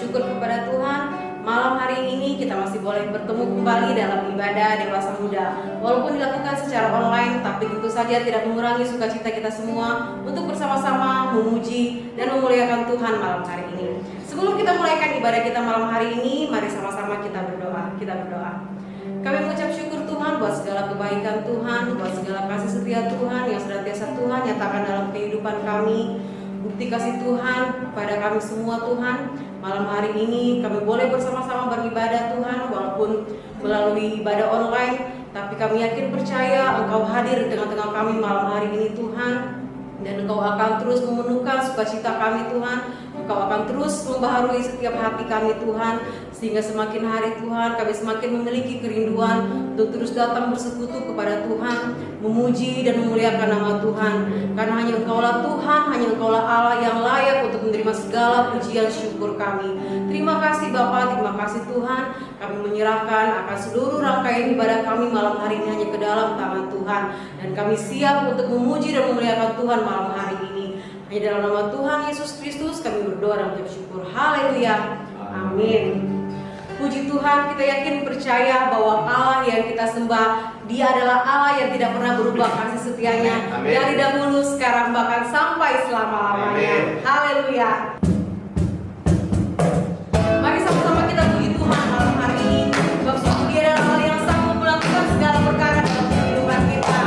bersyukur kepada Tuhan. Malam hari ini kita masih boleh bertemu kembali dalam ibadah dewasa muda. Walaupun dilakukan secara online, tapi tentu saja tidak mengurangi sukacita kita semua untuk bersama-sama memuji dan memuliakan Tuhan malam hari ini. Sebelum kita mulaikan ibadah kita malam hari ini, mari sama-sama kita berdoa. Kami mengucap syukur Tuhan buat segala kebaikan Tuhan, buat segala kasih setia Tuhan yang senantiasa Tuhan nyatakan dalam kehidupan kami. Bukti kasih Tuhan kepada kami semua Tuhan. Malam hari ini kami boleh bersama-sama beribadah Tuhan, walaupun melalui ibadah online, tapi kami yakin percaya Engkau hadir di tengah-tengah kami malam hari ini Tuhan. Dan Engkau akan terus memenuhkan sukacita kami Tuhan. Engkau akan terus membaharui setiap hati kami Tuhan, sehingga semakin hari Tuhan kami semakin memiliki kerinduan untuk terus datang bersekutu kepada Tuhan, memuji dan memuliakan nama Tuhan. Karena hanya Engkaulah Tuhan, hanya Engkaulah Allah yang layak untuk menerima segala pujian syukur kami. Terima kasih Bapa, terima kasih Tuhan. Kami menyerahkan akan seluruh rangkaian ibadah kami malam hari ini hanya ke dalam tangan Tuhan. Dan kami siap untuk memuji dan memuliakan Tuhan malam hari ini. Hanya dalam nama Tuhan Yesus Kristus kami berdoa dan bersyukur. Haleluya. Amin. Puji Tuhan, kita yakin percaya bahwa Allah yang kita sembah, Dia adalah Allah yang tidak pernah berubah kasih setianya. Amin. Dari dahulu, sekarang, bahkan sampai selama-lamanya. Haleluya. Mari sama-sama kita puji Tuhan malam hari ini. Sebab sungguh Dia adalah Allah yang sanggup melakukan segala perkara dalam kehidupan kita.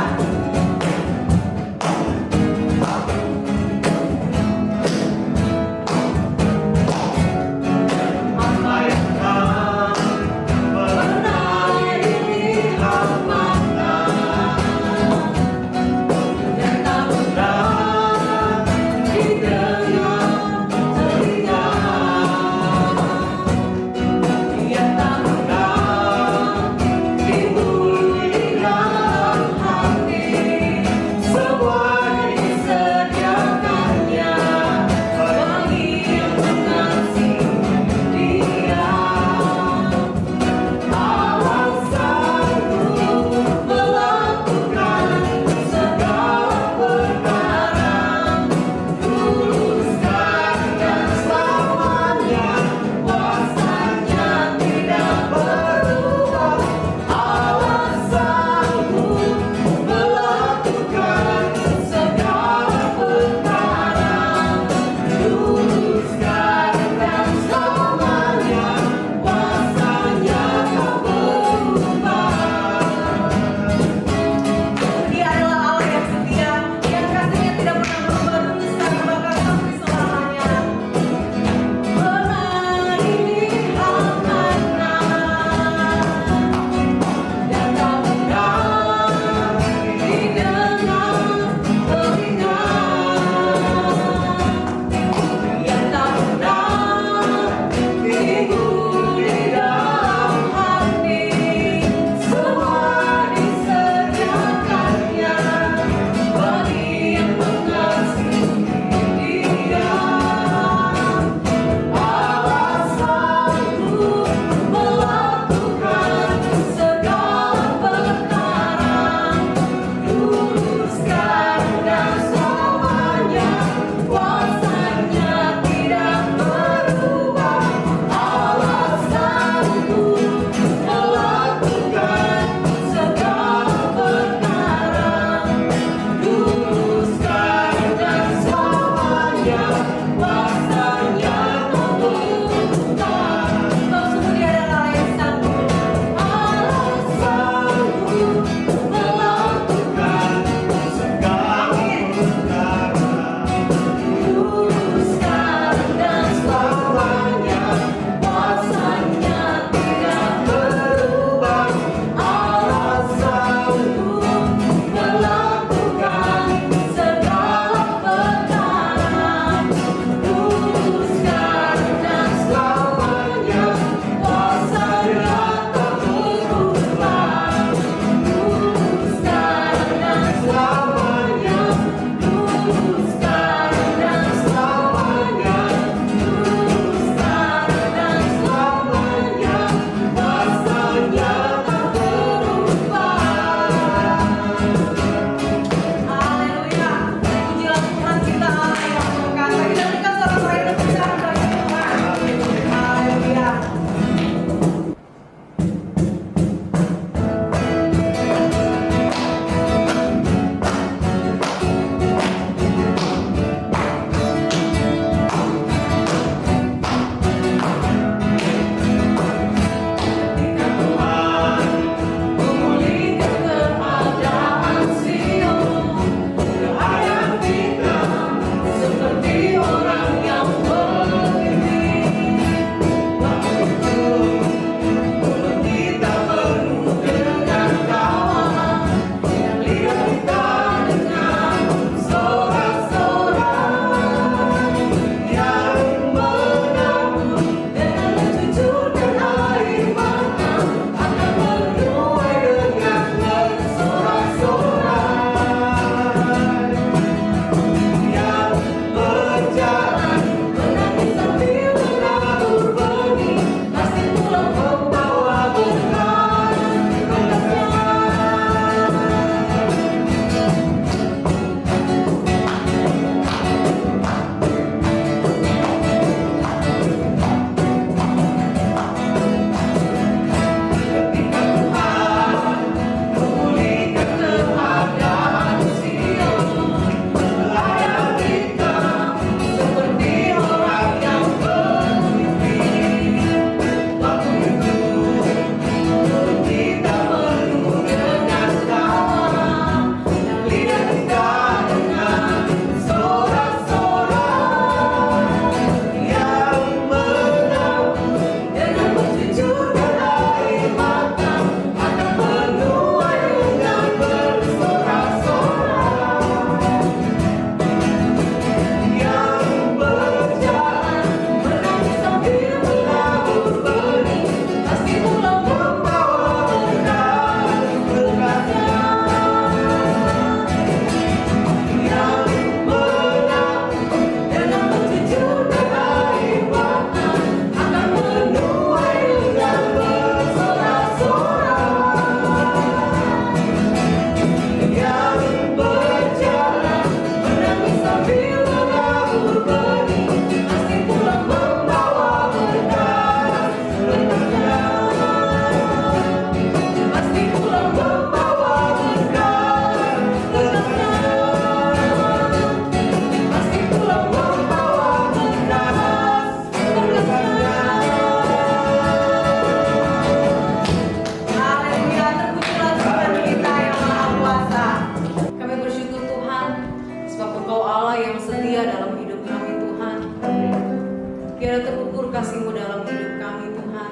kasih-Mu dalam hidup kami Tuhan.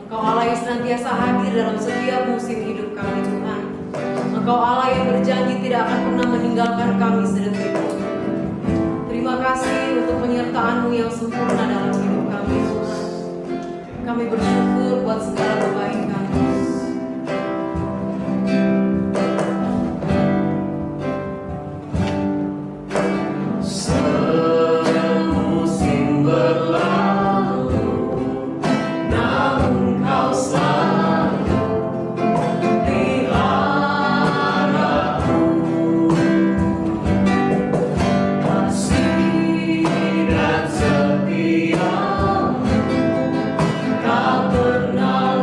Engkau Allah yang senantiasa hadir dalam setiap musim hidup kami Tuhan. Engkau Allah yang berjanji tidak akan pernah meninggalkan kami sedetik pun. Terima kasih untuk penyertaan-Mu yang sempurna dalam hidup kami Tuhan. Kami bersyukur buat segala kebaikan. Tak pernah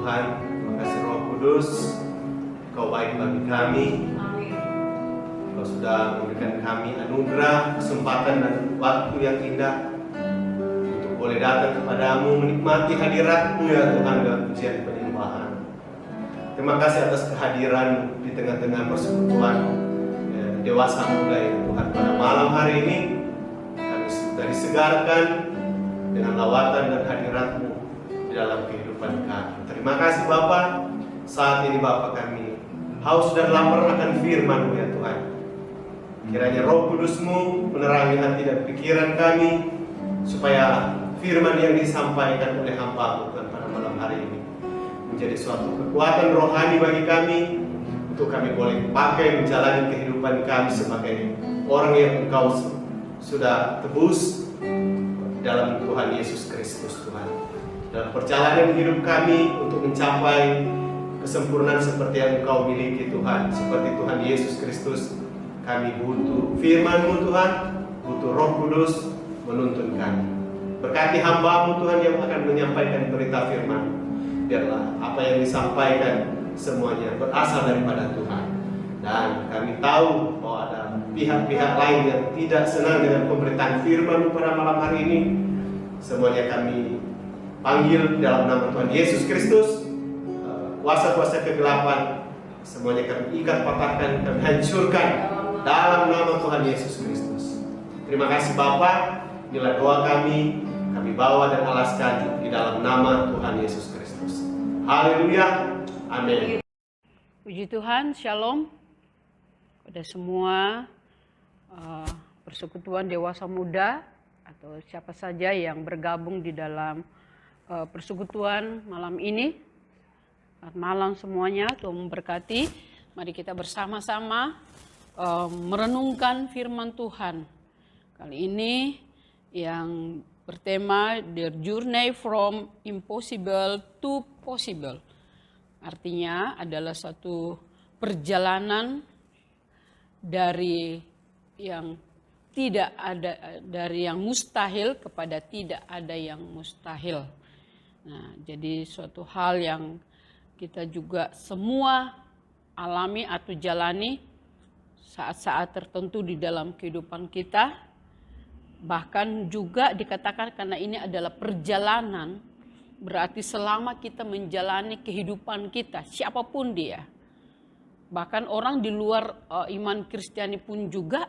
Tuhan, terima kasih Roh Kudus, Kau baik bagi kami. Amin. Kau sudah memberikan kami anugerah, kesempatan dan waktu yang indah untuk boleh datang kepadamu, menikmati hadirat-Mu ya Tuhan dalam pujian penyembahan. Terima kasih atas kehadiran di tengah-tengah persekutuan dewasa muda ya Tuhan. Pada malam hari ini kami sudah disegarkan dengan lawatan dan hadirat-Mu di dalam kehidupan kami. Terima kasih Bapa. Saat ini Bapa kami haus dan lapar akan firman-Mu ya Tuhan. Kiranya Roh Kudus-Mu menerangi hati dan pikiran kami, supaya firman yang disampaikan oleh hamba-Mu Tuhan pada malam hari ini menjadi suatu kekuatan rohani bagi kami, untuk kami boleh pakai menjalani kehidupan kami sebagai orang yang Engkau sudah tebus dalam Tuhan Yesus Kristus Tuhan. Dalam perjalanan hidup kami untuk mencapai kesempurnaan seperti yang Engkau miliki Tuhan, seperti Tuhan Yesus Kristus, kami butuh firman-Mu Tuhan, butuh Roh Kudus menuntun kami. Berkati hamba-Mu Tuhan yang akan menyampaikan berita firman. Biarlah apa yang disampaikan semuanya berasal daripada Tuhan. Dan kami tahu bahwa ada pihak-pihak lain yang tidak senang dengan pemberitaan firman-Mu pada malam hari ini. Semuanya kami panggil dalam nama Tuhan Yesus Kristus. Kuasa-kuasa kegelapan semuanya kami ikat, patahkan, kami hancurkan dalam nama Tuhan Yesus Kristus. Terima kasih Bapa. Inilah doa kami bawa dan alaskan di dalam nama Tuhan Yesus Kristus. Haleluya. Amin. Puji Tuhan, Shalom pada semua persekutuan dewasa muda atau siapa saja yang bergabung di dalam persekutuan malam ini. Selamat malam semuanya, Tuhan memberkati. Mari kita bersama-sama merenungkan firman Tuhan. Kali ini yang bertema The Journey from Impossible to Possible. Artinya adalah satu perjalanan dari yang tidak ada, dari yang mustahil kepada tidak ada yang mustahil. Nah, jadi suatu hal yang kita juga semua alami atau jalani saat-saat tertentu di dalam kehidupan kita. Bahkan juga dikatakan karena ini adalah perjalanan, berarti selama kita menjalani kehidupan kita, siapapun dia. Bahkan orang di luar iman Kristiani pun juga,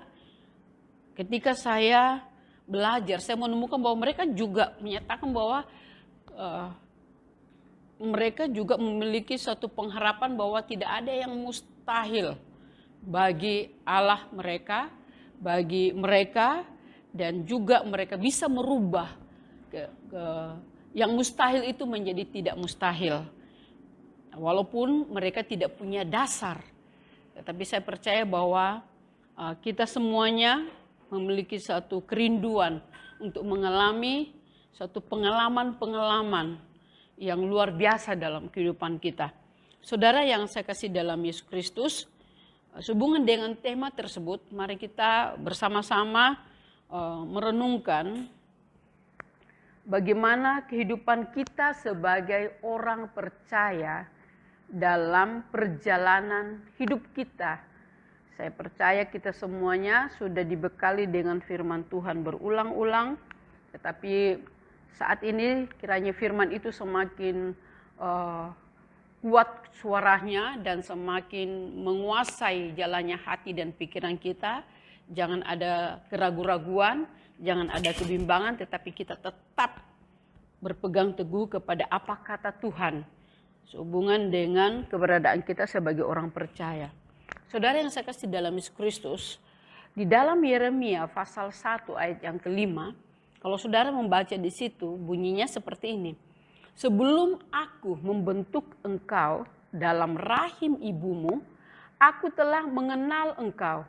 ketika saya belajar, saya menemukan bahwa mereka juga menyatakan bahwa mereka juga memiliki suatu pengharapan bahwa tidak ada yang mustahil bagi Allah mereka, bagi mereka, dan juga mereka bisa merubah yang mustahil itu menjadi tidak mustahil. Walaupun mereka tidak punya dasar, tetapi saya percaya bahwa kita semuanya memiliki satu kerinduan untuk mengalami satu pengalaman-pengalaman yang luar biasa dalam kehidupan kita. Saudara yang saya kasih dalam Yesus Kristus, sehubungan dengan tema tersebut, mari kita bersama-sama merenungkan bagaimana kehidupan kita sebagai orang percaya dalam perjalanan hidup kita. Saya percaya kita semuanya sudah dibekali dengan firman Tuhan berulang-ulang, tetapi saat ini kiranya firman itu semakin kuat suaranya dan semakin menguasai jalannya hati dan pikiran kita. Jangan ada keraguan-raguan, jangan ada kebimbangan, tetapi kita tetap berpegang teguh kepada apa kata Tuhan sehubungan dengan keberadaan kita sebagai orang percaya. Saudara yang saya kasih dalam Yesus Kristus, di dalam Yeremia pasal 1 ayat yang kelima, kalau saudara membaca di situ bunyinya seperti ini. Sebelum aku membentuk engkau dalam rahim ibumu, aku telah mengenal engkau.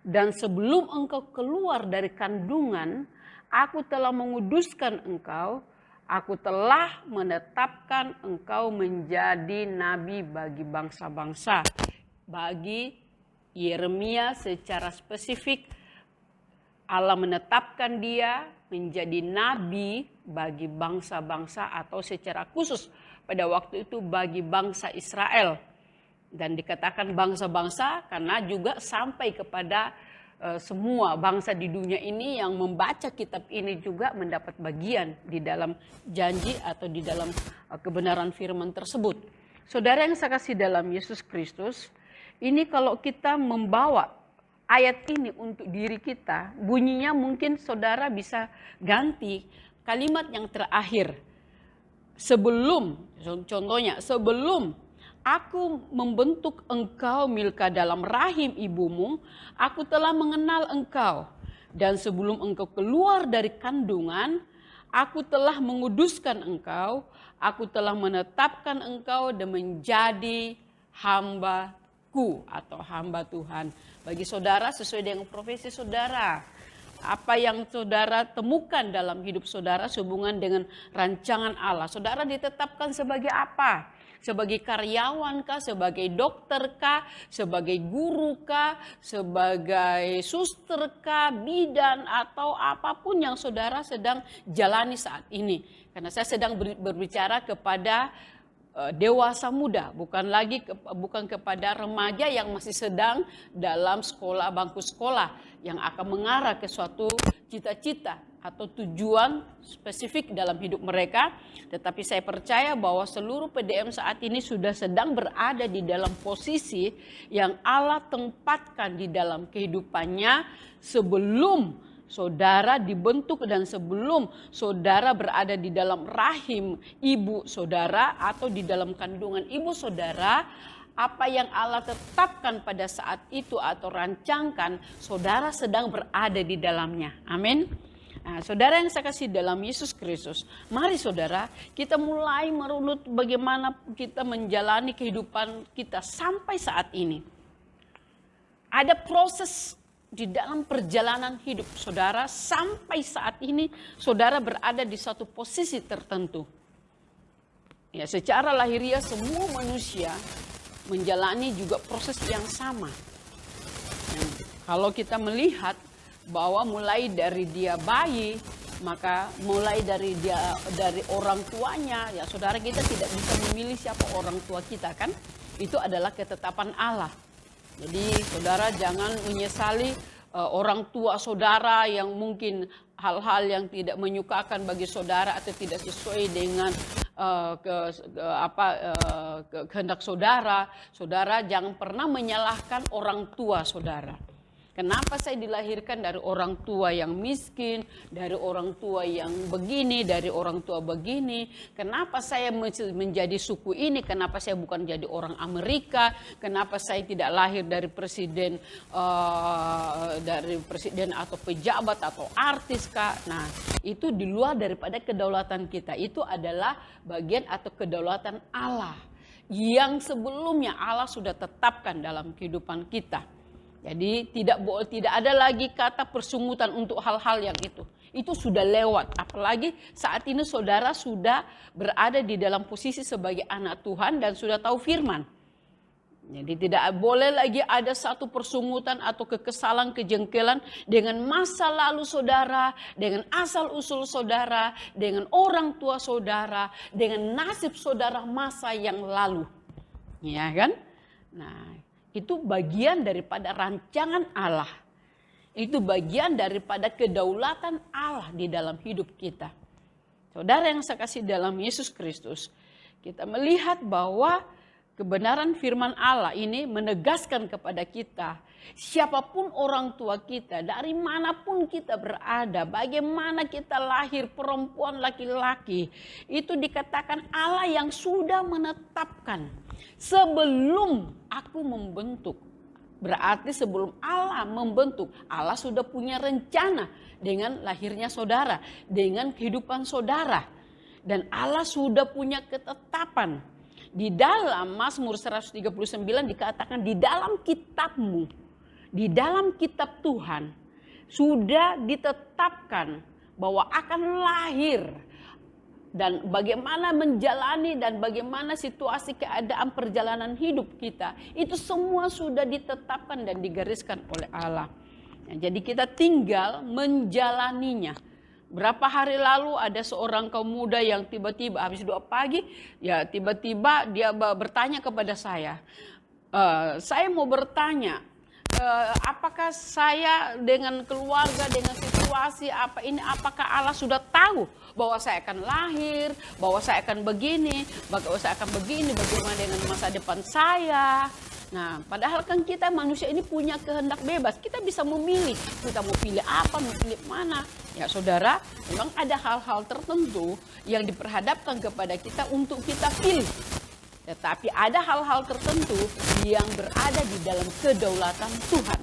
Dan sebelum engkau keluar dari kandungan, aku telah menguduskan engkau. Aku telah menetapkan engkau menjadi nabi bagi bangsa-bangsa. Bagi Yeremia secara spesifik, Allah menetapkan dia menjadi nabi bagi bangsa-bangsa atau secara khusus pada waktu itu bagi bangsa Israel. Dan dikatakan bangsa-bangsa karena juga sampai kepada semua bangsa di dunia ini yang membaca kitab ini juga mendapat bagian di dalam janji atau di dalam kebenaran firman tersebut. Saudara yang saya kasih dalam Yesus Kristus, ini kalau kita membawa ayat ini untuk diri kita, bunyinya mungkin saudara bisa ganti kalimat yang terakhir. Sebelum, contohnya, sebelum aku membentuk engkau Milka dalam rahim ibumu, aku telah mengenal engkau. Dan sebelum engkau keluar dari kandungan, aku telah menguduskan engkau, aku telah menetapkan engkau dan menjadi hamba-Ku atau hamba Tuhan. Bagi saudara sesuai dengan profesi saudara. Apa yang saudara temukan dalam hidup saudara sehubungan dengan rancangan Allah. Saudara ditetapkan sebagai apa? Sebagai karyawan kah? Sebagai dokter kah? Sebagai guru kah? Sebagai suster kah? Bidan atau apapun yang saudara sedang jalani saat ini. Karena saya sedang berbicara kepada dewasa muda, bukan kepada remaja yang masih sedang dalam sekolah, bangku sekolah, yang akan mengarah ke suatu cita-cita atau tujuan spesifik dalam hidup mereka. Tetapi saya percaya bahwa seluruh PDM saat ini sudah sedang berada di dalam posisi yang Allah tempatkan di dalam kehidupannya sebelum saudara dibentuk dan sebelum saudara berada di dalam rahim ibu saudara atau di dalam kandungan ibu saudara. Apa yang Allah tetapkan pada saat itu atau rancangkan, saudara sedang berada di dalamnya. Amin. Nah, saudara yang saya kasih dalam Yesus Kristus, mari saudara kita mulai merunut bagaimana kita menjalani kehidupan kita sampai saat ini. Ada proses di dalam perjalanan hidup saudara sampai saat ini saudara berada di satu posisi tertentu. Ya, secara lahiriah semua manusia menjalani juga proses yang sama. Kalau kita melihat bahwa mulai dari dia bayi, maka mulai dari orang tuanya, ya saudara kita tidak bisa memilih siapa orang tua kita kan? Itu adalah ketetapan Allah. Jadi saudara jangan menyesali orang tua saudara yang mungkin hal-hal yang tidak menyukakan bagi saudara atau tidak sesuai dengan kehendak saudara. Saudara jangan pernah menyalahkan orang tua saudara. Kenapa saya dilahirkan dari orang tua yang miskin, dari orang tua yang begini, dari orang tua begini. Kenapa saya menjadi suku ini, kenapa saya bukan jadi orang Amerika, kenapa saya tidak lahir dari presiden atau pejabat atau artis kah. Nah itu di luar daripada kedaulatan kita. Itu adalah bagian atau kedaulatan Allah yang sebelumnya Allah sudah tetapkan dalam kehidupan kita. Jadi tidak ada lagi kata persungutan untuk hal-hal yang itu. Itu sudah lewat. Apalagi saat ini saudara sudah berada di dalam posisi sebagai anak Tuhan dan sudah tahu firman. Jadi tidak boleh lagi ada satu persungutan atau kekesalan, kejengkelan dengan masa lalu saudara, dengan asal usul saudara, dengan orang tua saudara, dengan nasib saudara masa yang lalu. Ya kan? Nah, itu bagian daripada rancangan Allah. Itu bagian daripada kedaulatan Allah di dalam hidup kita. Saudara yang saya kasih dalam Yesus Kristus, kita melihat bahwa kebenaran firman Allah ini menegaskan kepada kita, siapapun orang tua kita, dari manapun kita berada, bagaimana kita lahir perempuan laki-laki, itu dikatakan Allah yang sudah menetapkan sebelum aku membentuk. Berarti sebelum Allah membentuk, Allah sudah punya rencana dengan lahirnya saudara, dengan kehidupan saudara. Dan Allah sudah punya ketetapan. Di dalam Mazmur 139 dikatakan di dalam kitabmu, di dalam kitab Tuhan sudah ditetapkan bahwa akan lahir dan bagaimana menjalani dan bagaimana situasi keadaan perjalanan hidup kita. Itu semua sudah ditetapkan dan digariskan oleh Allah. Nah, jadi kita tinggal menjalaninya. Berapa hari lalu ada seorang kaum muda yang tiba-tiba habis doa pagi, ya tiba-tiba dia bertanya kepada saya, saya mau bertanya, apakah saya dengan keluarga, dengan situasi apa ini, apakah Allah sudah tahu bahwa saya akan lahir, bahwa saya akan begini, bagaimana dengan masa depan saya? Nah, padahal kan kita manusia ini punya kehendak bebas. Kita bisa memilih, kita mau pilih apa, mau pilih mana. Ya saudara, memang ada hal-hal tertentu yang diperhadapkan kepada kita untuk kita pilih. Tetapi ada hal-hal tertentu yang berada di dalam kedaulatan Tuhan.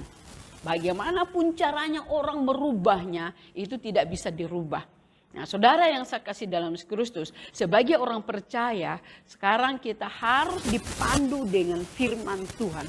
Bagaimanapun caranya orang merubahnya, itu tidak bisa dirubah. Nah, saudara yang saya kasih dalam Kristus, sebagai orang percaya, sekarang kita harus dipandu dengan firman Tuhan.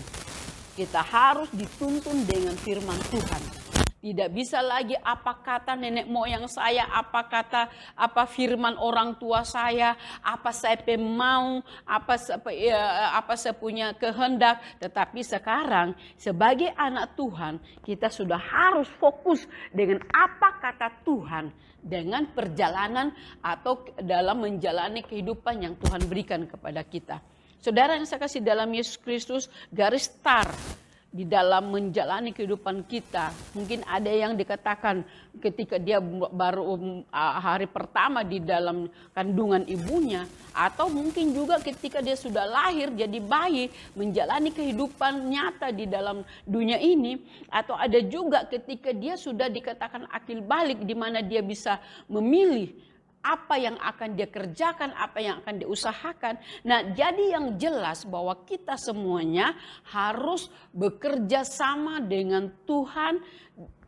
Kita harus dituntun dengan firman Tuhan. Tidak bisa lagi apa kata nenek moyang saya, apa firman orang tua saya, apa saya mau, apa saya punya kehendak. Tetapi sekarang sebagai anak Tuhan, kita sudah harus fokus dengan apa kata Tuhan, dengan perjalanan atau dalam menjalani kehidupan yang Tuhan berikan kepada kita. Saudara yang saya kasih dalam Yesus Kristus, garis start di dalam menjalani kehidupan kita. Mungkin ada yang dikatakan ketika dia baru hari pertama di dalam kandungan ibunya, atau mungkin juga ketika dia sudah lahir jadi bayi, menjalani kehidupan nyata di dalam dunia ini, atau ada juga ketika dia sudah dikatakan akil balik, di mana dia bisa memilih apa yang akan dia kerjakan, apa yang akan diusahakan. Nah, jadi yang jelas bahwa kita semuanya harus bekerja sama dengan Tuhan.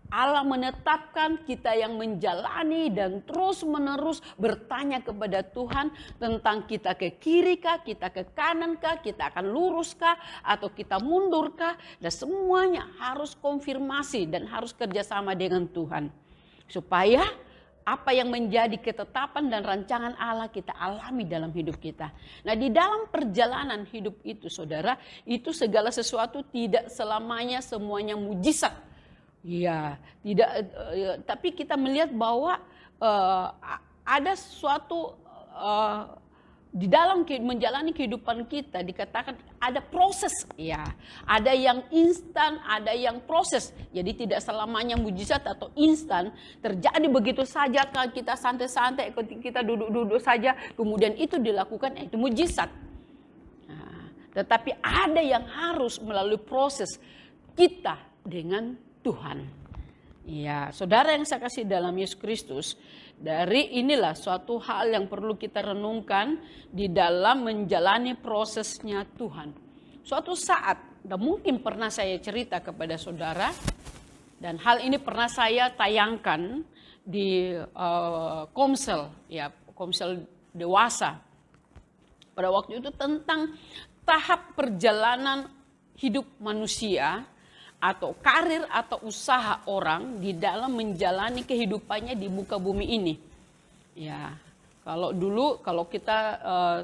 Allah menetapkan kita yang menjalani dan terus menerus bertanya kepada Tuhan tentang kita ke kiri kah, kita ke kanan kah, kita akan lurus kah, atau kita mundur kah. Dan semuanya harus konfirmasi dan harus kerjasama dengan Tuhan. Supaya apa yang menjadi ketetapan dan rancangan Allah kita alami dalam hidup kita. Nah, di dalam perjalanan hidup itu, saudara, itu segala sesuatu tidak selamanya semuanya mujizat. Ya, tidak. Tapi kita melihat bahwa ada suatu di dalam menjalani kehidupan kita dikatakan ada proses, ya. Ada yang instan, ada yang proses. Jadi tidak selamanya mujizat atau instan terjadi begitu saja, kita santai-santai, kita duduk-duduk saja, kemudian itu dilakukan, itu mujizat. Nah, tetapi ada yang harus melalui proses kita dengan Tuhan. Ya, saudara yang saya kasih dalam Yesus Kristus, dari inilah suatu hal yang perlu kita renungkan di dalam menjalani prosesnya Tuhan. Suatu saat, dan mungkin pernah saya cerita kepada saudara, dan hal ini pernah saya tayangkan di Komsel, ya, Komsel dewasa. Pada waktu itu tentang tahap perjalanan hidup manusia, atau karir atau usaha orang di dalam menjalani kehidupannya di muka bumi ini. Ya, kalau dulu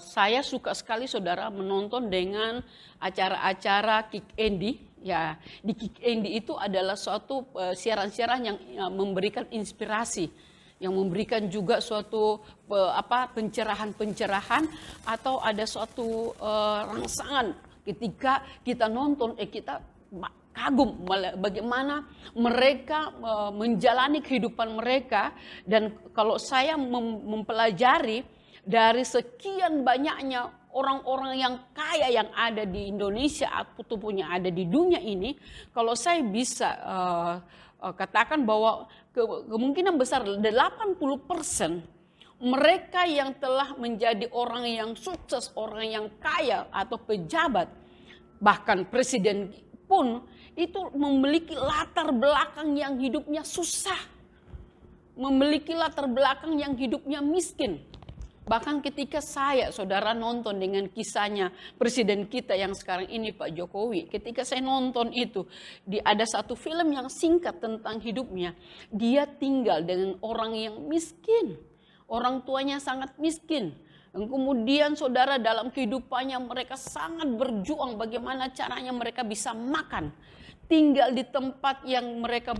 saya suka sekali saudara menonton dengan acara-acara Kick Andy. Ya, di Kick Andy itu adalah suatu siaran-siaran yang memberikan inspirasi, yang memberikan juga suatu pencerahan-pencerahan, atau ada suatu rangsangan ketika kita nonton, kita kagum bagaimana mereka menjalani kehidupan mereka. Dan kalau saya mempelajari dari sekian banyaknya orang-orang yang kaya yang ada di Indonesia ataupun yang ada di dunia ini, kalau saya bisa katakan bahwa kemungkinan besar 80% mereka yang telah menjadi orang yang sukses, orang yang kaya atau pejabat, bahkan presiden pun itu memiliki latar belakang yang hidupnya susah. Memiliki latar belakang yang hidupnya miskin. Bahkan ketika saudara nonton dengan kisahnya presiden kita yang sekarang ini Pak Jokowi. Ketika saya nonton itu, ada satu film yang singkat tentang hidupnya. Dia tinggal dengan orang yang miskin. Orang tuanya sangat miskin. Dan kemudian saudara dalam kehidupannya mereka sangat berjuang bagaimana caranya mereka bisa makan. Tinggal di tempat yang mereka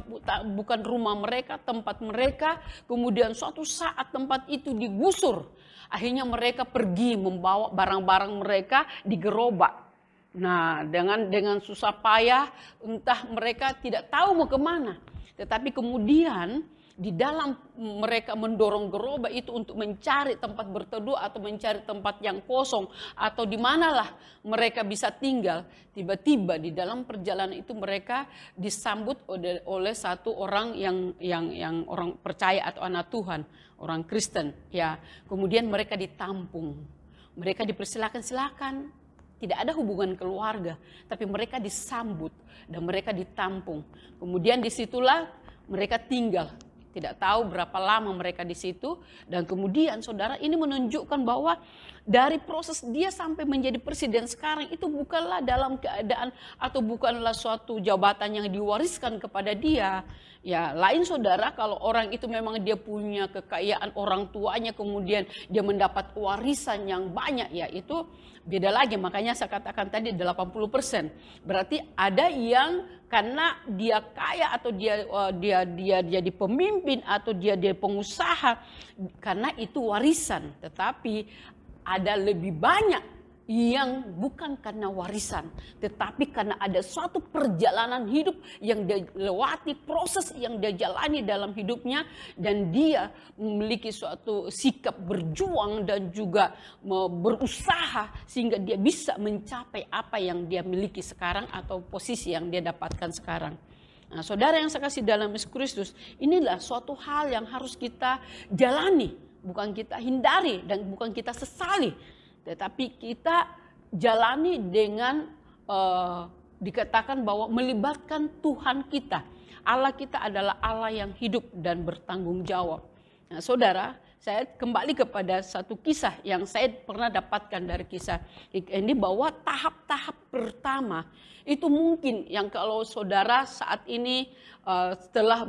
bukan rumah mereka, tempat mereka. Kemudian suatu saat tempat itu digusur. Akhirnya mereka pergi membawa barang-barang mereka di gerobak. Nah, dengan susah payah, entah mereka tidak tahu mau kemana. Tetapi kemudian di dalam mereka mendorong gerobak itu untuk mencari tempat berteduh atau mencari tempat yang kosong atau di manalah mereka bisa tinggal. Tiba-tiba di dalam perjalanan itu mereka disambut oleh satu orang yang orang percaya atau anak Tuhan, orang Kristen. Ya, kemudian mereka ditampung, mereka silakan. Tidak ada hubungan keluarga, tapi mereka disambut dan mereka ditampung. Kemudian disitulah mereka tinggal. Tidak tahu berapa lama mereka di situ. Dan kemudian saudara ini menunjukkan bahwa dari proses dia sampai menjadi presiden sekarang itu bukanlah dalam keadaan atau bukanlah suatu jabatan yang diwariskan kepada dia. Ya, lain saudara kalau orang itu memang dia punya kekayaan orang tuanya kemudian dia mendapat warisan yang banyak, ya itu beda lagi. Makanya saya katakan tadi 80%. Berarti ada yang karena dia kaya atau dia jadi pemimpin atau dia pengusaha karena itu warisan. Tetapi ada lebih banyak yang bukan karena warisan, tetapi karena ada suatu perjalanan hidup yang dia lewati, proses yang dia jalani dalam hidupnya, dan dia memiliki suatu sikap berjuang dan juga berusaha sehingga dia bisa mencapai apa yang dia miliki sekarang atau posisi yang dia dapatkan sekarang. Nah, saudara yang saya kasih dalam Yesus Kristus, inilah suatu hal yang harus kita jalani, bukan kita hindari dan bukan kita sesali. Tetapi kita jalani dengan dikatakan bahwa melibatkan Tuhan kita. Allah kita adalah Allah yang hidup dan bertanggung jawab. Nah, saudara, saya kembali kepada satu kisah yang saya pernah dapatkan dari kisah ini, bahwa tahap-tahap pertama itu mungkin yang kalau saudara saat ini setelah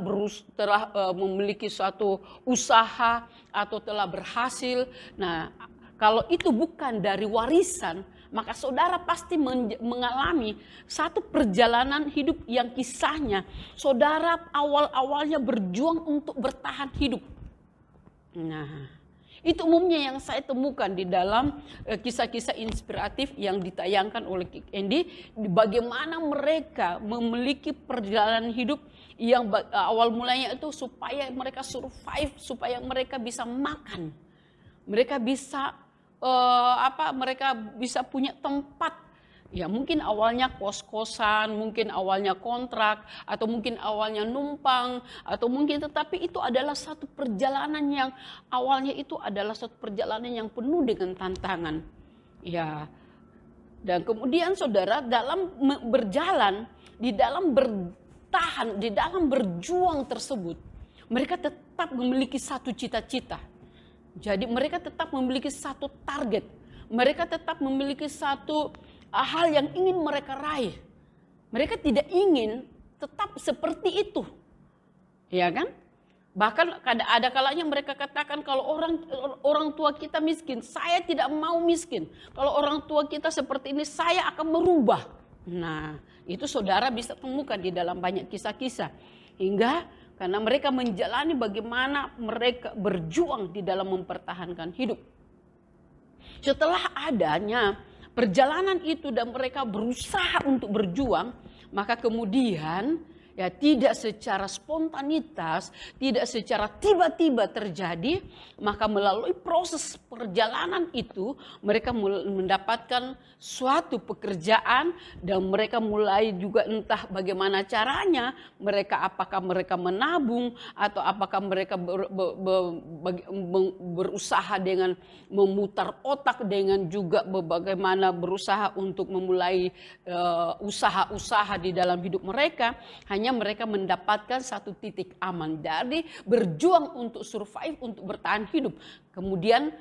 memiliki suatu usaha atau telah berhasil, nah kalau itu bukan dari warisan, maka saudara pasti mengalami satu perjalanan hidup yang kisahnya saudara awal-awalnya berjuang untuk bertahan hidup. Nah, itu umumnya yang saya temukan di dalam kisah-kisah inspiratif yang ditayangkan oleh Kik Andy, bagaimana mereka memiliki perjalanan hidup yang awal mulanya itu supaya mereka survive, supaya mereka bisa makan, mereka bisa mereka bisa punya tempat. Ya mungkin awalnya kos-kosan, mungkin awalnya kontrak, atau mungkin awalnya numpang, atau mungkin tetapi itu adalah satu perjalanan yang awalnya itu adalah satu perjalanan yang penuh dengan tantangan. Ya. Dan kemudian saudara dalam berjalan, di dalam bertahan, di dalam berjuang tersebut, mereka tetap memiliki satu cita-cita. Jadi mereka tetap memiliki satu target. Mereka tetap memiliki satu hal yang ingin mereka raih. Mereka tidak ingin tetap seperti itu. Ya kan? Bahkan ada kalanya mereka katakan kalau orang tua kita miskin, saya tidak mau miskin. Kalau orang tua kita seperti ini, saya akan merubah. Nah, itu saudara bisa temukan di dalam banyak kisah-kisah. Hingga karena mereka menjalani bagaimana mereka berjuang di dalam mempertahankan hidup. Setelah adanya perjalanan itu dan mereka berusaha untuk berjuang, maka kemudian ya tidak secara spontanitas, tidak secara tiba-tiba terjadi, maka melalui proses perjalanan itu mereka mendapatkan suatu pekerjaan dan mereka mulai juga entah bagaimana caranya, apakah mereka menabung atau apakah mereka berusaha dengan memutar otak dengan juga bagaimana berusaha untuk memulai usaha-usaha di dalam hidup mereka. Hanya mereka mendapatkan satu titik aman dari berjuang untuk survive, untuk bertahan hidup. Kemudian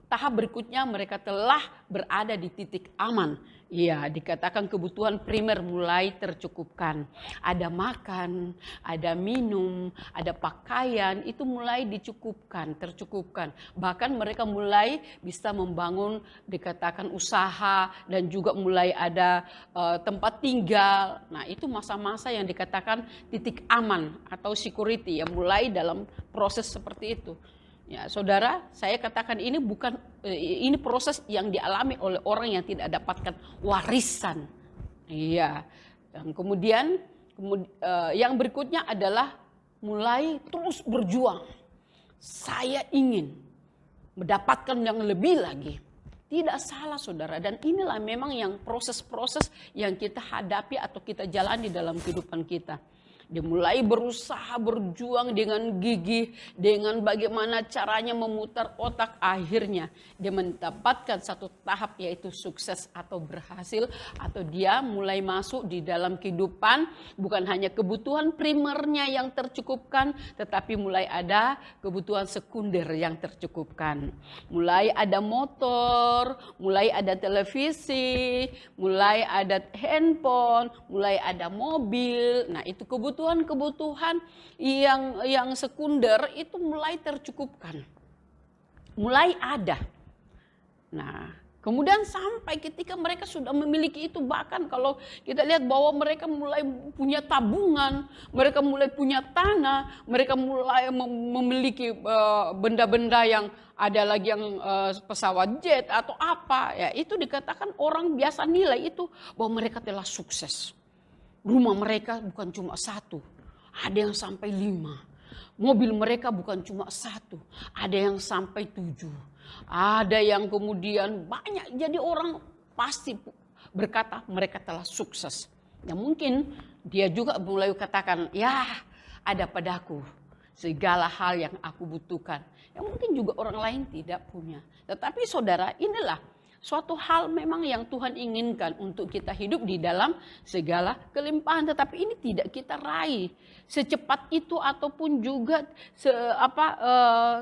tahap berikutnya mereka telah berada di titik aman. Ya, dikatakan kebutuhan primer mulai tercukupkan. Ada makan, ada minum, ada pakaian, itu mulai dicukupkan, tercukupkan. Bahkan mereka mulai bisa membangun dikatakan usaha dan juga mulai ada tempat tinggal. Nah, itu masa-masa yang dikatakan titik aman atau security yang mulai dalam proses seperti itu. Ya, saudara, saya katakan ini bukan ini proses yang dialami oleh orang yang tidak dapatkan warisan. Iya. Dan kemudian yang berikutnya adalah mulai terus berjuang. Saya ingin mendapatkan yang lebih lagi. Tidak salah, saudara, dan inilah memang yang proses-proses yang kita hadapi atau kita jalani dalam kehidupan kita. Dia mulai berusaha berjuang dengan gigih, dengan bagaimana caranya memutar otak. Akhirnya dia mendapatkan satu tahap yaitu sukses atau berhasil. Atau dia mulai masuk di dalam kehidupan bukan hanya kebutuhan primernya yang tercukupkan. Tetapi mulai ada kebutuhan sekunder yang tercukupkan. Mulai ada motor, mulai ada televisi, mulai ada handphone, mulai ada mobil. Nah, itu kebutuhan yang sekunder itu mulai tercukupkan. Mulai ada. Nah, kemudian sampai ketika mereka sudah memiliki itu, bahkan kalau kita lihat bahwa mereka mulai punya tabungan, mereka mulai punya tanah, mereka mulai memiliki benda-benda yang ada lagi yang pesawat jet atau apa, ya itu dikatakan orang biasa nilai itu bahwa mereka telah sukses. Rumah mereka bukan cuma satu, ada yang sampai 5. Mobil mereka bukan cuma satu, ada yang sampai 7. Ada yang kemudian banyak. Jadi orang pasti berkata mereka telah sukses. Ya mungkin dia juga mulai katakan, ya ada padaku segala hal yang aku butuhkan. Ya mungkin juga orang lain tidak punya. Tetapi saudara, inilah suatu hal memang yang Tuhan inginkan untuk kita hidup di dalam segala kelimpahan. Tetapi ini tidak kita raih secepat itu ataupun juga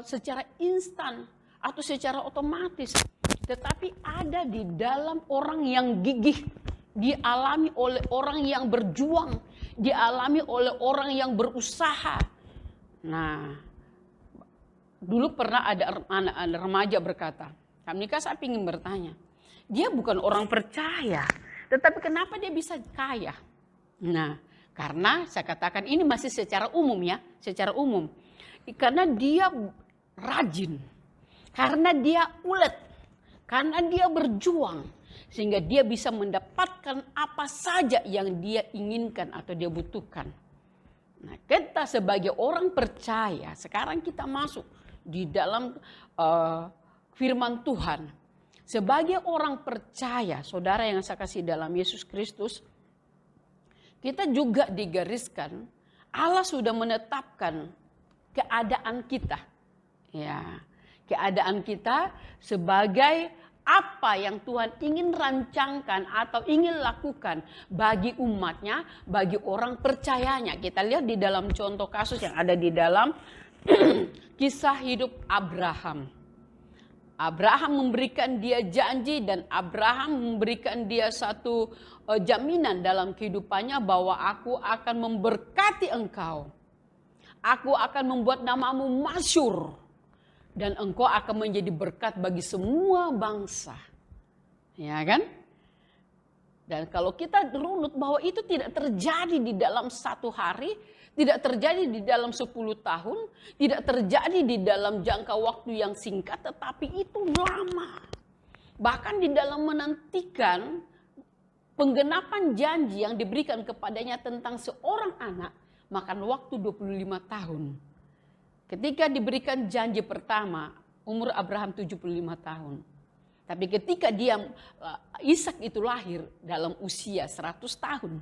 secara instan atau secara otomatis. Tetapi ada di dalam orang yang gigih, dialami oleh orang yang berjuang, dialami oleh orang yang berusaha. Nah, dulu pernah ada anak remaja berkata, kami saya ingin bertanya, dia bukan orang percaya, tetapi kenapa dia bisa kaya? Nah, karena saya katakan ini masih secara umum ya, secara umum. Karena dia rajin, karena dia ulet, karena dia berjuang, sehingga dia bisa mendapatkan apa saja yang dia inginkan atau dia butuhkan. Nah, kita sebagai orang percaya, sekarang kita masuk di dalam firman Tuhan. Sebagai orang percaya, saudara yang saya kasih dalam Yesus Kristus, kita juga digariskan, Allah sudah menetapkan keadaan kita. Ya, keadaan kita sebagai apa yang Tuhan ingin rancangkan atau ingin lakukan bagi umatnya, bagi orang percayanya. Kita lihat di dalam contoh kasus yang ada di dalam kisah hidup Abraham. Abraham memberikan dia janji dan Abraham memberikan dia satu jaminan dalam kehidupannya bahwa aku akan memberkati engkau. Aku akan membuat namamu masyhur dan engkau akan menjadi berkat bagi semua bangsa. Ya kan? Dan kalau kita runut bahwa itu tidak terjadi di dalam satu hari, tidak terjadi di dalam 10 tahun, tidak terjadi di dalam jangka waktu yang singkat, tetapi itu lama. Bahkan di dalam menantikan penggenapan janji yang diberikan kepadanya tentang seorang anak, makan waktu 25 tahun. Ketika diberikan janji pertama, umur Abraham 75 tahun. Tapi ketika Ishak itu lahir dalam usia 100 tahun.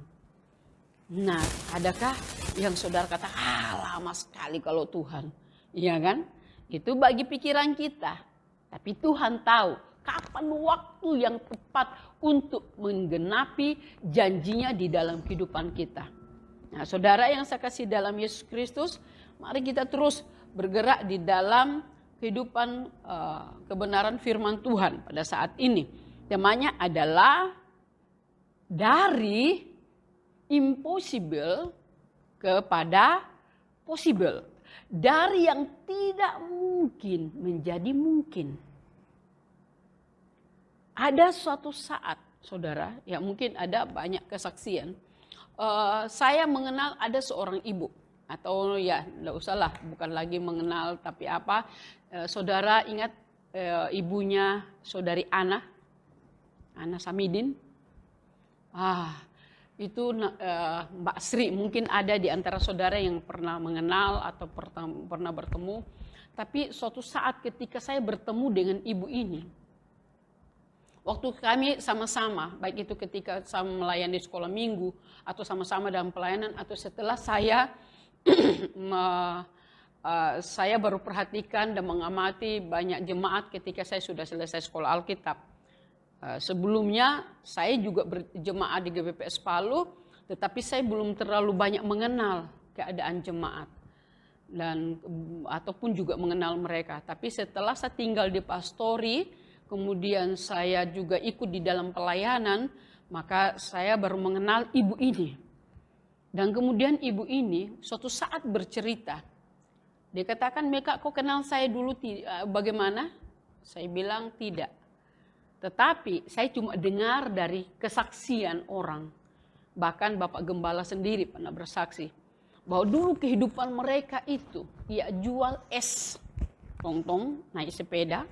Nah, adakah yang saudara kata, lama sekali kalau Tuhan. Iya kan? Itu bagi pikiran kita. Tapi Tuhan tahu kapan waktu yang tepat untuk menggenapi janjinya di dalam kehidupan kita. Nah, saudara yang saya kasih dalam Yesus Kristus, mari kita terus bergerak di dalam kehidupan kebenaran firman Tuhan pada saat ini. Temanya adalah dari impossible kepada possible. Dari yang tidak mungkin menjadi mungkin. Ada suatu saat, saudara, ya mungkin ada banyak kesaksian. Saya mengenal ada seorang ibu. Atau ya tidak usahlah, bukan lagi mengenal tapi apa. Saudara ingat ibunya saudari Ana Samidin? Itu Mbak Sri, mungkin ada di antara saudara yang pernah mengenal atau pernah bertemu. Tapi suatu saat ketika saya bertemu dengan ibu ini, waktu kami sama-sama, baik itu ketika sama melayani sekolah minggu, atau sama-sama dalam pelayanan, atau setelah saya saya baru perhatikan dan mengamati banyak jemaat ketika saya sudah selesai sekolah Alkitab. Sebelumnya saya juga berjemaat di GBPS Palu, tetapi saya belum terlalu banyak mengenal keadaan jemaat dan ataupun juga mengenal mereka. Tapi setelah saya tinggal di pastori, kemudian saya juga ikut di dalam pelayanan, maka saya baru mengenal ibu ini. Dan kemudian ibu ini suatu saat bercerita. Dia katakan, "Meka, kau kenal saya dulu bagaimana?" Saya bilang tidak. Tetapi saya cuma dengar dari kesaksian orang. Bahkan Bapak Gembala sendiri pernah bersaksi bahwa dulu kehidupan mereka itu, ia jual es tong-tong, naik sepeda.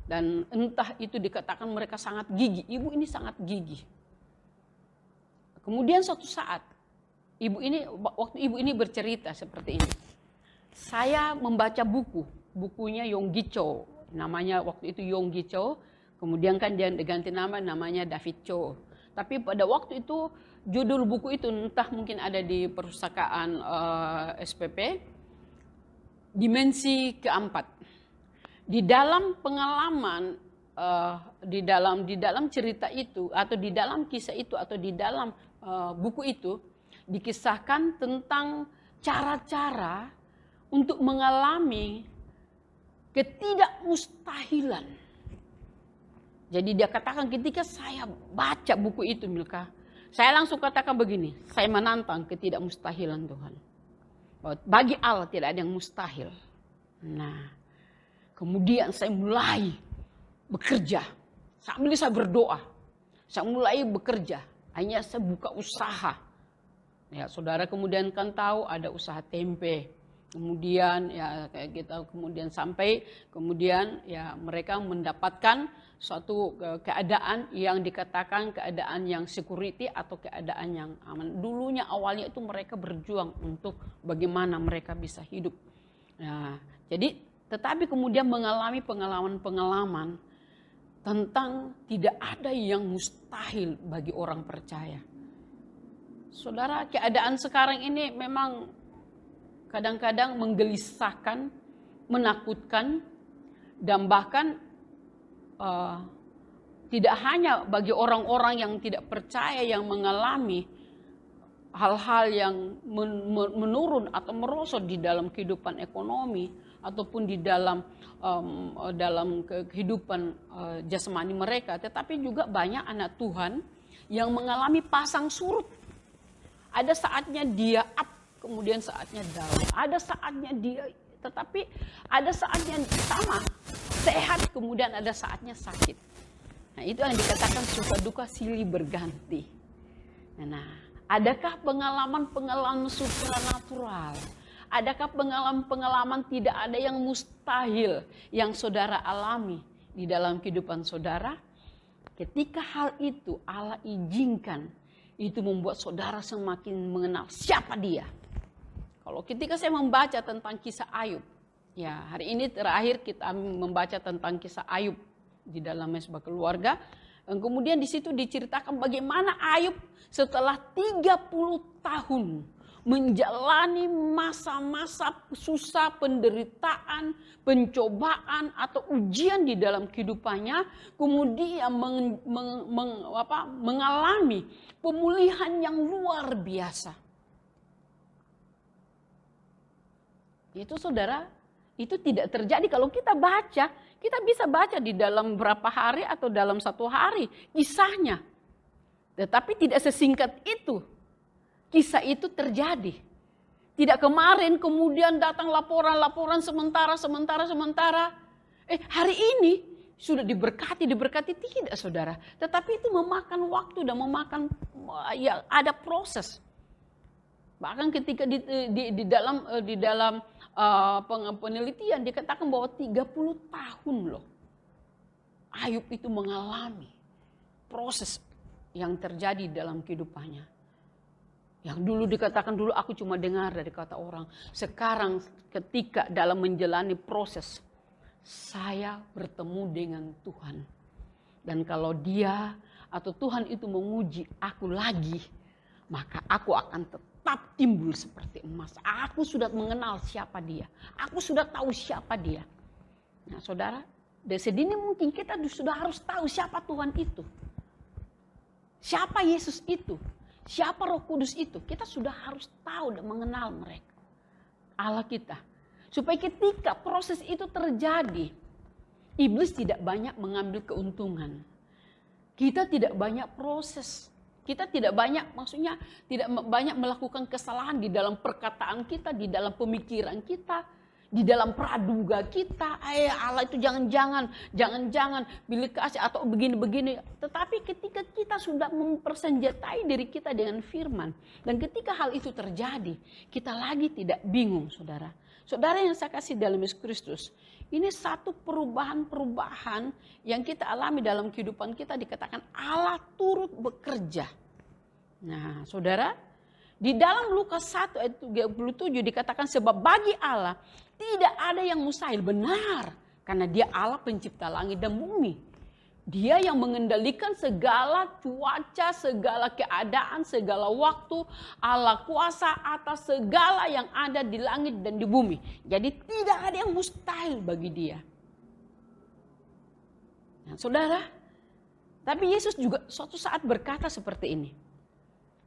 Dan entah itu dikatakan mereka sangat gigih. Ibu ini sangat gigih. Kemudian suatu saat, waktu ibu ini bercerita seperti ini. Saya membaca bukunya Yonggi Cho. Namanya waktu itu Yonggi Cho. Kemudian kan dia diganti namanya David Cho. Tapi pada waktu itu judul buku itu entah mungkin ada di perpustakaan SPP. Dimensi keempat. Di dalam pengalaman, di dalam cerita itu, atau di dalam kisah itu, atau di dalam buku itu, dikisahkan tentang cara-cara untuk mengalami ketidakmustahilan. Jadi dia katakan ketika saya baca buku itu, Milka, saya langsung katakan begini, saya menantang ketidakmustahilan Tuhan. Bagi Allah tidak ada yang mustahil. Nah, kemudian saya mulai bekerja. Sambil saya berdoa. Saya mulai bekerja. Akhirnya saya buka usaha. Ya, saudara kemudian kan tahu ada usaha tempe. Kemudian ya kayak gitu, kemudian sampai kemudian ya mereka mendapatkan suatu keadaan yang dikatakan keadaan yang security atau keadaan yang aman. Dulunya awalnya itu mereka berjuang untuk bagaimana mereka bisa hidup. Nah, jadi tetapi kemudian mengalami pengalaman-pengalaman tentang tidak ada yang mustahil bagi orang percaya. Saudara, keadaan sekarang ini memang kadang-kadang menggelisahkan, menakutkan, dan bahkan tidak hanya bagi orang-orang yang tidak percaya yang mengalami hal-hal yang menurun atau merosot di dalam kehidupan ekonomi ataupun di dalam kehidupan jasmani mereka, tetapi juga banyak anak Tuhan yang mengalami pasang surut. Ada saatnya dia up, kemudian saatnya down. Ada saatnya dia, tetapi ada saatnya sama, sehat, kemudian ada saatnya sakit. Nah, itu yang dikatakan suka duka silih berganti. Nah, adakah pengalaman-pengalaman supranatural? Adakah pengalaman-pengalaman tidak ada yang mustahil yang saudara alami di dalam kehidupan saudara? Ketika hal itu Allah izinkan, itu membuat saudara semakin mengenal siapa dia. Kalau ketika saya membaca tentang kisah Ayub, ya hari ini terakhir kita membaca tentang kisah Ayub di dalam Mezbah Keluarga. Dan kemudian di situ diceritakan bagaimana Ayub setelah 30 tahun menjalani masa-masa susah, penderitaan, pencobaan atau ujian di dalam kehidupannya, kemudian mengalami pemulihan yang luar biasa. Itu saudara, Itu tidak terjadi. Kalau kita baca, kita bisa baca di dalam berapa hari atau dalam 1 hari kisahnya. Tetapi tidak sesingkat itu. Kisah itu terjadi. Tidak kemarin kemudian datang laporan-laporan sementara. Hari ini sudah diberkati tidak saudara. Tetapi itu memakan waktu dan memakan, ya ada proses. Bahkan ketika di dalam penelitian dikatakan bahwa 30 tahun loh Ayub itu mengalami proses yang terjadi dalam kehidupannya. Yang dulu dikatakan dulu aku cuma dengar dari kata orang. Sekarang ketika dalam menjalani proses, saya bertemu dengan Tuhan. Dan kalau dia atau Tuhan itu menguji aku lagi, maka aku akan tetap timbul seperti emas. Aku sudah mengenal siapa dia. Aku sudah tahu siapa dia. Nah saudara, dari sedini mungkin kita sudah harus tahu siapa Tuhan itu. Siapa Yesus itu. Siapa Roh Kudus itu? Kita sudah harus tahu dan mengenal mereka. Allah kita. Supaya ketika proses itu terjadi, iblis tidak banyak mengambil keuntungan. Kita tidak banyak proses. Kita tidak banyak, maksudnya tidak banyak melakukan kesalahan di dalam perkataan kita, di dalam pemikiran kita, di dalam praduga kita. Allah itu jangan-jangan pilih kasih atau begini-begini. Tetapi ketika kita sudah mempersenjatai diri kita dengan firman, dan ketika hal itu terjadi, kita lagi tidak bingung, saudara. Saudara yang saya kasih dalam Yesus Kristus, ini satu perubahan yang kita alami dalam kehidupan kita, dikatakan Allah turut bekerja. Nah, saudara, di dalam Lukas 1 ayat 37 dikatakan sebab bagi Allah tidak ada yang mustahil. Benar, karena dia Allah pencipta langit dan bumi. Dia yang mengendalikan segala cuaca, segala keadaan, segala waktu. Allah kuasa atas segala yang ada di langit dan di bumi. Jadi tidak ada yang mustahil bagi dia. Nah, saudara, tapi Yesus juga suatu saat berkata seperti ini.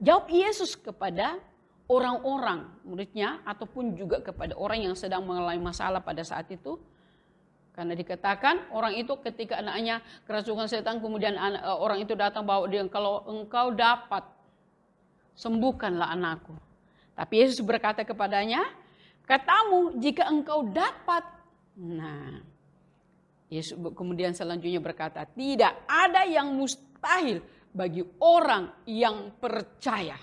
Jawab Yesus kepada orang-orang muridnya ataupun juga kepada orang yang sedang mengalami masalah pada saat itu. Karena dikatakan orang itu ketika anaknya kerasukan setan, kemudian orang itu datang bawa dia, kalau engkau dapat sembuhkanlah anakku. Tapi Yesus berkata kepadanya, katamu jika engkau dapat. Nah, Yesus kemudian selanjutnya berkata, tidak ada yang mustahil bagi orang yang percaya.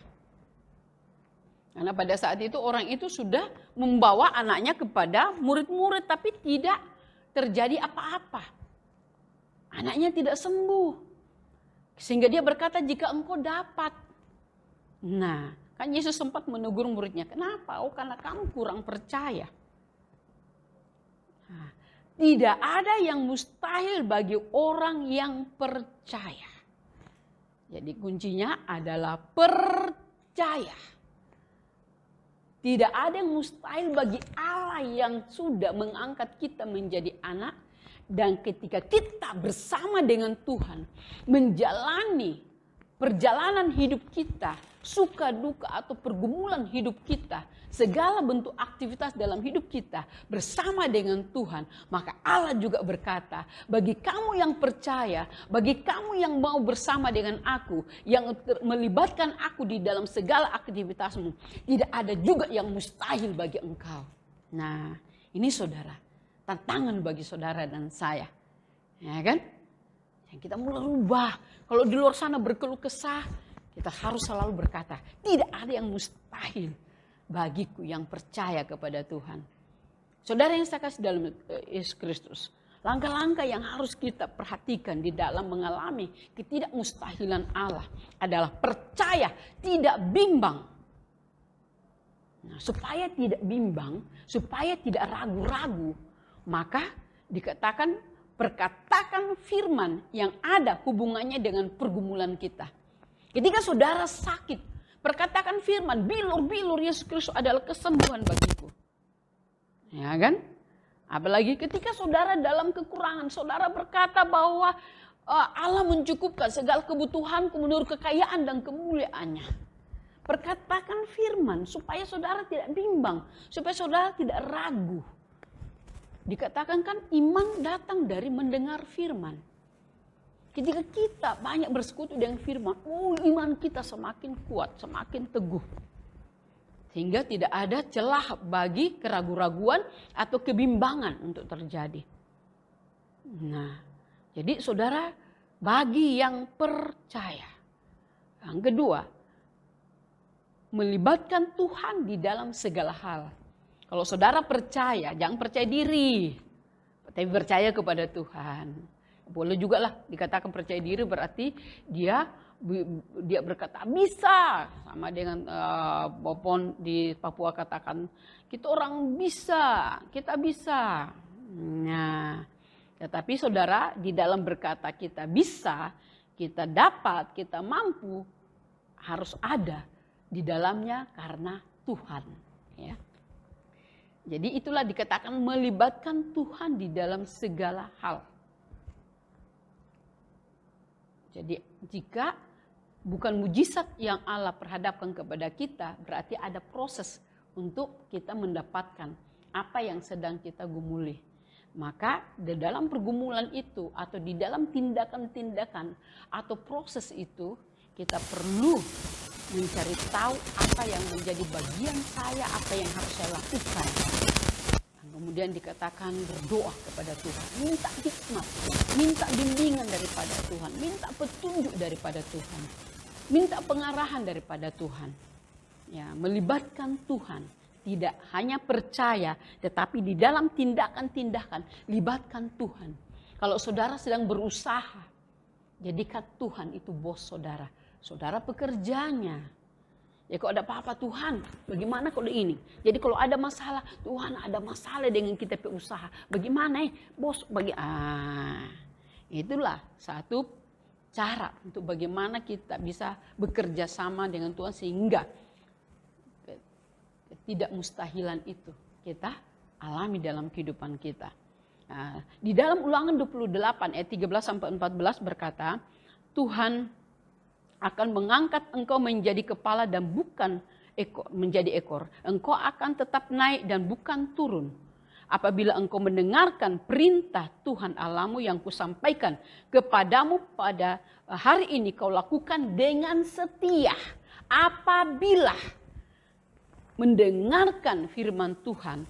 Karena pada saat itu orang itu sudah membawa anaknya kepada murid-murid, tapi tidak terjadi apa-apa. Anaknya tidak sembuh. Sehingga dia berkata, jika engkau dapat. Nah, kan Yesus sempat menegur muridnya. Kenapa? Oh, karena kamu kurang percaya. Nah, tidak ada yang mustahil bagi orang yang percaya. Jadi kuncinya adalah percaya. Tidak ada yang mustahil bagi Allah yang sudah mengangkat kita menjadi anak. Dan ketika kita bersama dengan Tuhan menjalani perjalanan hidup kita, suka duka atau pergumulan hidup kita, segala bentuk aktivitas dalam hidup kita bersama dengan Tuhan, maka Allah juga berkata, bagi kamu yang percaya, bagi kamu yang mau bersama dengan aku, yang melibatkan aku di dalam segala aktivitasmu, tidak ada juga yang mustahil bagi engkau. Nah, ini saudara, tantangan bagi saudara dan saya, ya kan? Yang kita mulai rubah. Kalau di luar sana berkeluh kesah, kita harus selalu berkata, tidak ada yang mustahil bagiku yang percaya kepada Tuhan. Saudara yang saya kasih dalam Yesus Kristus, langkah-langkah yang harus kita perhatikan di dalam mengalami ketidakmustahilan Allah adalah percaya, tidak bimbang. Nah, supaya tidak bimbang, supaya tidak ragu-ragu, maka dikatakan perkatakan firman yang ada hubungannya dengan pergumulan kita. Ketika saudara sakit, perkatakan firman, bilur-bilur Yesus Kristus adalah kesembuhan bagiku. Ya kan? Apalagi ketika saudara dalam kekurangan, saudara berkata bahwa Allah mencukupkan segala kebutuhanku menurut kekayaan dan kemuliaannya. Perkatakan firman supaya saudara tidak bimbang, supaya saudara tidak ragu. Dikatakan kan iman datang dari mendengar firman. Ketika kita banyak bersekutu dengan firman, iman kita semakin kuat, semakin teguh. Sehingga tidak ada celah bagi keraguan-raguan atau kebimbangan untuk terjadi. Nah, jadi saudara, bagi yang percaya. Yang kedua, melibatkan Tuhan di dalam segala hal. Kalau saudara percaya, jangan percaya diri, tapi percaya kepada Tuhan. Boleh juga lah dikatakan percaya diri berarti dia berkata bisa, sama dengan Popon di Papua katakan kita orang bisa, kita bisa. Nah, tetapi saudara, di dalam berkata kita bisa, kita dapat, kita mampu, harus ada di dalamnya karena Tuhan. Ya. Jadi itulah dikatakan melibatkan Tuhan di dalam segala hal. Jadi jika bukan mujizat yang Allah perhadapkan kepada kita, berarti ada proses untuk kita mendapatkan apa yang sedang kita gumuli. Maka di dalam pergumulan itu atau di dalam tindakan-tindakan atau proses itu, kita perlu mencari tahu apa yang menjadi bagian saya, apa yang harus saya lakukan. Kemudian dikatakan berdoa kepada Tuhan, minta hikmat, minta bimbingan daripada Tuhan, minta petunjuk daripada Tuhan, minta pengarahan daripada Tuhan. Ya, melibatkan Tuhan, tidak hanya percaya, tetapi di dalam tindakan-tindakan libatkan Tuhan. Kalau saudara sedang berusaha, jadikan Tuhan itu bos saudara. Saudara pekerjanya. Ya kalau ada apa-apa Tuhan, bagaimana kalau ini? Jadi kalau ada masalah, Tuhan ada masalah dengan kita usaha. Bagaimana bos? Itulah satu cara untuk bagaimana kita bisa bekerja sama dengan Tuhan sehingga tidak mustahilan itu kita alami dalam kehidupan kita. Nah, di dalam Ulangan 28 ayat 13-14 berkata, Tuhan akan mengangkat engkau menjadi kepala dan bukan ekor, menjadi ekor. Engkau akan tetap naik dan bukan turun. Apabila engkau mendengarkan perintah Tuhan Allahmu yang kusampaikan kepadamu pada hari ini, kau lakukan dengan setia. Apabila mendengarkan firman Tuhan,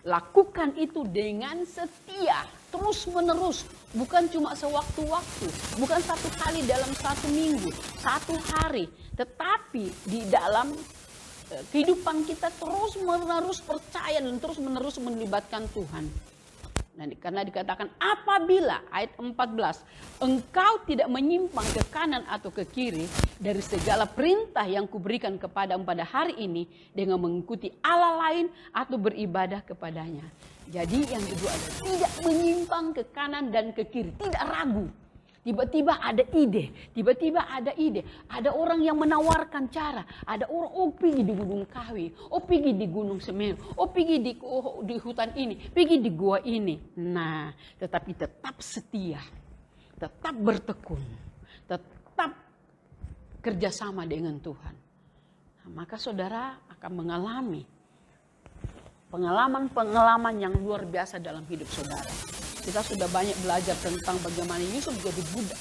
lakukan itu dengan setia, terus menerus, bukan cuma sewaktu-waktu, bukan satu kali dalam satu minggu, satu hari, tetapi di dalam kehidupan kita terus menerus percaya dan terus menerus melibatkan Tuhan. Nah, karena dikatakan apabila ayat 14 engkau tidak menyimpang ke kanan atau ke kiri dari segala perintah yang kuberikan kepadamu pada hari ini dengan mengikuti Allah lain atau beribadah kepadanya. Jadi yang kedua adalah tidak menyimpang ke kanan dan ke kiri, tidak ragu. Tiba-tiba ada ide, ada orang yang menawarkan cara, ada orang pergi di Gunung Kawi, pergi di Gunung Semeru, pergi di hutan ini, pergi di gua ini. Nah, tetapi tetap setia, tetap bertekun, tetap kerjasama dengan Tuhan. Nah, maka saudara akan mengalami pengalaman-pengalaman yang luar biasa dalam hidup saudara. Kita sudah banyak belajar tentang bagaimana Yusuf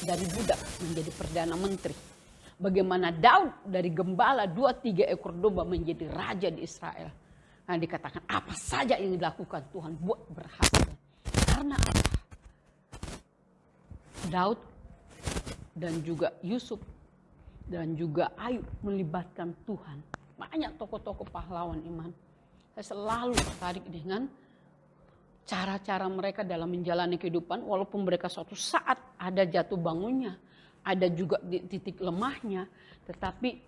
dari budak menjadi Perdana Menteri. Bagaimana Daud dari gembala 2-3 ekor domba menjadi raja di Israel. Nah, dikatakan apa saja yang dilakukan Tuhan buat berhasil. Karena apa? Daud dan juga Yusuf dan juga Ayub melibatkan Tuhan. Banyak tokoh-tokoh pahlawan iman. Saya selalu tertarik dengan cara-cara mereka dalam menjalani kehidupan, walaupun mereka suatu saat ada jatuh bangunnya, ada juga di titik lemahnya, tetapi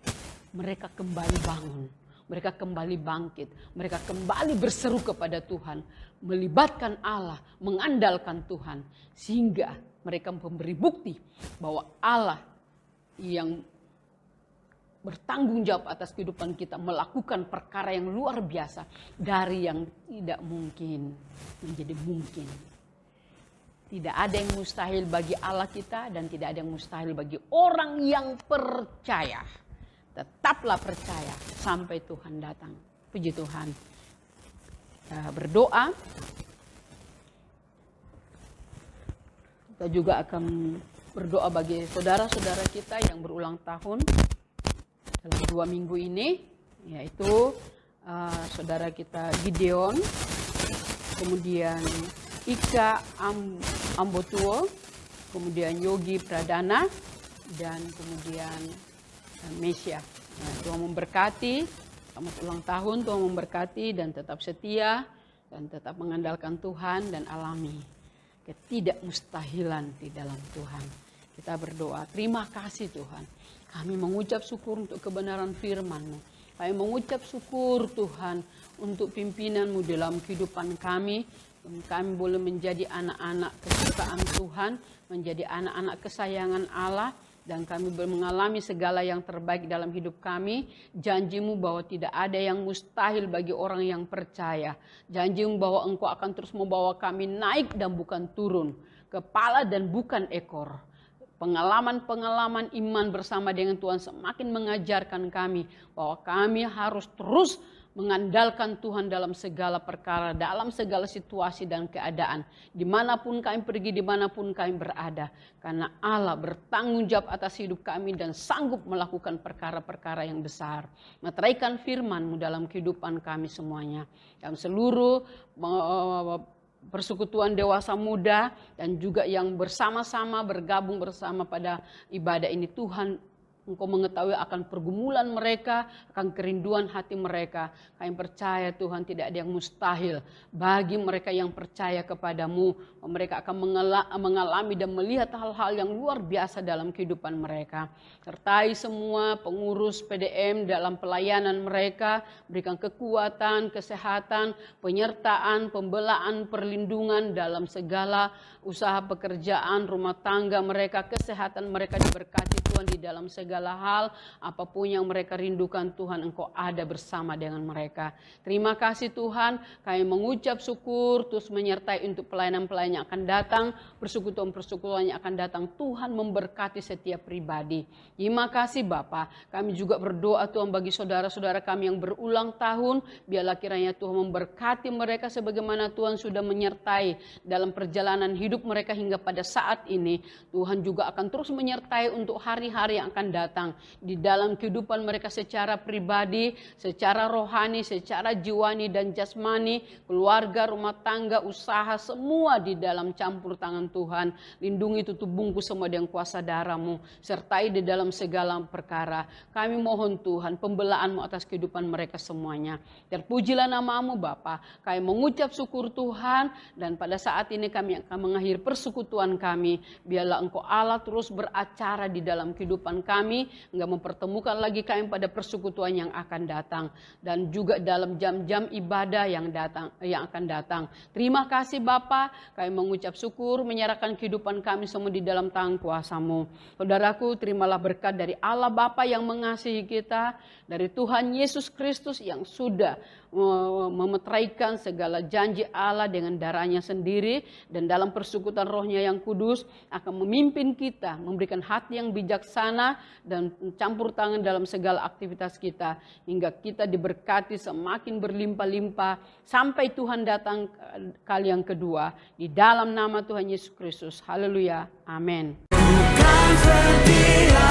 mereka kembali bangun, mereka kembali bangkit, mereka kembali berseru kepada Tuhan, melibatkan Allah, mengandalkan Tuhan, sehingga mereka memberi bukti bahwa Allah yang bertanggung jawab atas kehidupan kita melakukan perkara yang luar biasa dari yang tidak mungkin menjadi mungkin. Tidak ada yang mustahil bagi Allah kita dan tidak ada yang mustahil bagi orang yang percaya. Tetaplah percaya sampai Tuhan datang. Puji Tuhan. Berdoa Kita juga akan berdoa bagi saudara-saudara kita yang berulang tahun dalam 2 minggu ini, yaitu saudara kita Gideon, kemudian Ika Ambotuo, kemudian Yogi Pradana, dan kemudian Mesia. Tuhan memberkati, selamat ulang tahun, Tuhan memberkati dan tetap setia dan tetap mengandalkan Tuhan dan alami ketidakmustahilan di dalam Tuhan. Kita berdoa, terima kasih Tuhan. Kami mengucap syukur untuk kebenaran firman-Mu. Kami mengucap syukur Tuhan untuk pimpinan-Mu dalam kehidupan kami. Kami boleh menjadi anak-anak kesukaan Tuhan, menjadi anak-anak kesayangan Allah. Dan kami mengalami segala yang terbaik dalam hidup kami. Janji-Mu bahwa tidak ada yang mustahil bagi orang yang percaya. Janji-Mu bahwa Engkau akan terus membawa kami naik dan bukan turun. Kepala dan bukan ekor. Pengalaman-pengalaman iman bersama dengan Tuhan semakin mengajarkan kami bahwa kami harus terus mengandalkan Tuhan dalam segala perkara, dalam segala situasi dan keadaan. Dimanapun kami pergi, dimanapun kami berada. Karena Allah bertanggung jawab atas hidup kami dan sanggup melakukan perkara-perkara yang besar. Meteraikan firman-Mu dalam kehidupan kami semuanya. Dalam seluruh persekutuan dewasa muda dan juga yang bersama-sama bergabung bersama pada ibadah ini, Tuhan, Engkau mengetahui akan pergumulan mereka, akan kerinduan hati mereka. Kami percaya Tuhan tidak ada yang mustahil bagi mereka yang percaya kepadamu. Mereka akan mengalami dan melihat hal-hal yang luar biasa dalam kehidupan mereka. Sertai semua pengurus PDM dalam pelayanan mereka. Berikan kekuatan, kesehatan, penyertaan, pembelaan, perlindungan dalam segala usaha pekerjaan, rumah tangga mereka, kesehatan mereka diberkati Tuhan di dalam segala hal, apapun yang mereka rindukan Tuhan, Engkau ada bersama dengan mereka. Terima kasih Tuhan, kami mengucap syukur terus menyertai untuk pelayanan-pelayanan yang akan datang, persekutuan-persekutuan yang akan datang. Tuhan memberkati setiap pribadi. Terima kasih Bapa. Kami juga berdoa Tuhan bagi saudara-saudara kami yang berulang tahun, biarlah kiranya Tuhan memberkati mereka sebagaimana Tuhan sudah menyertai dalam perjalanan hidup mereka hingga pada saat ini. Tuhan juga akan terus menyertai untuk hari-hari yang akan datang di dalam kehidupan mereka secara pribadi, secara rohani, secara jiwani dan jasmani, keluarga, rumah tangga, usaha, semua di dalam campur tangan Tuhan. Lindungi, tutup bungkus semua dengan kuasa darah-Mu, sertai di dalam segala perkara. Kami mohon Tuhan pembelaan-Mu atas kehidupan mereka semuanya. Terpujilah nama-Mu Bapa. Kami mengucap syukur Tuhan, dan pada saat ini kami akan mengakhiri persekutuan kami. Biarlah Engkau Allah terus beracara di dalam kehidupan kami, enggak mempertemukan lagi kami pada persekutuan yang akan datang, dan juga dalam jam-jam ibadah yang akan datang. Terima kasih Bapa, kami mengucap syukur, menyerahkan kehidupan kami semua di dalam tangan kuasa-Mu. Saudaraku, terimalah berkat dari Allah Bapa yang mengasihi kita, dari Tuhan Yesus Kristus yang sudah memeteraikan segala janji Allah dengan darahnya sendiri, dan dalam persekutuan rohnya yang kudus akan memimpin kita, memberikan hati yang bijaksana dan campur tangan dalam segala aktivitas kita, hingga kita diberkati semakin berlimpah-limpah sampai Tuhan datang kali yang kedua, di dalam nama Tuhan Yesus Kristus. Haleluya, amin. Bukan setia